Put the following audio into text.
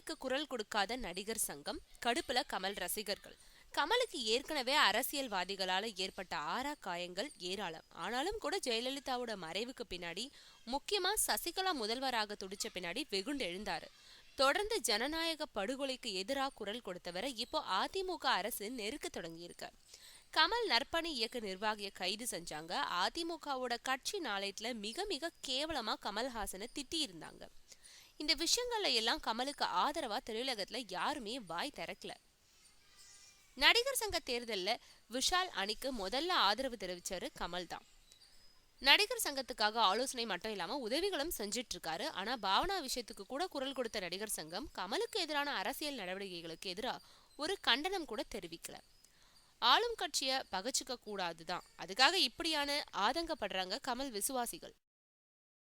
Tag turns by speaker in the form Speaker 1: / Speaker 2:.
Speaker 1: கமலுக்கு குரல் கொடுக்காத நடிகர் சங்கம், கடுப்புல கமல் ரசிகர்கள். கமலுக்கு ஏற்கனவே அரசியல்வாதிகளால ஏற்பட்ட காயங்கள் ஏராளம். ஆனாலும் கூட ஜெயலலிதாவோட மறைவுக்கு பின்னாடி, முக்கியமா சசிகலா முதல்வராக துடிச்ச பின்னாடி வெகுண்டு எழுந்தாரு. தொடர்ந்து ஜனநாயக படுகொலைக்கு எதிராக குரல் கொடுத்தவரை இப்போ அதிமுக அரசு நெருக்க தொடங்கியிருக்கு. கமல் நற்பணி இயக்க நிர்வாகிய கைது செஞ்சாங்க. அதிமுகவோட கட்சி நாளேட்டுல மிக மிக கேவலமா கமல்ஹாசனை திட்டி இருந்தாங்க. இந்த விஷயங்கள்ல எல்லாம் கமலுக்கு ஆதரவா திரையுலகத்துல யாருமே வாய் திறக்கல. நடிகர் சங்க தேர்தல்ல விஷால் அணிக்கு முதல்ல ஆதரவு தெரிவிச்சாரு கமல் தான். நடிகர் சங்கத்துக்காக ஆலோசனை மட்டும் இல்லாம உதவிகளும் செஞ்சிட்டு இருக்காரு. ஆனா பாவனா விஷயத்துக்கு கூட குரல் கொடுத்த நடிகர் சங்கம் கமலுக்கு எதிரான அரசியல் நடவடிக்கைகளுக்கு எதிராக ஒரு கண்டனம் கூட தெரிவிக்கல. ஆளும் கட்சிய பகச்சுக்க கூடாதுதான், அதுக்காக இப்படியான ஆதங்கப்படுறாங்க கமல் விசுவாசிகள்.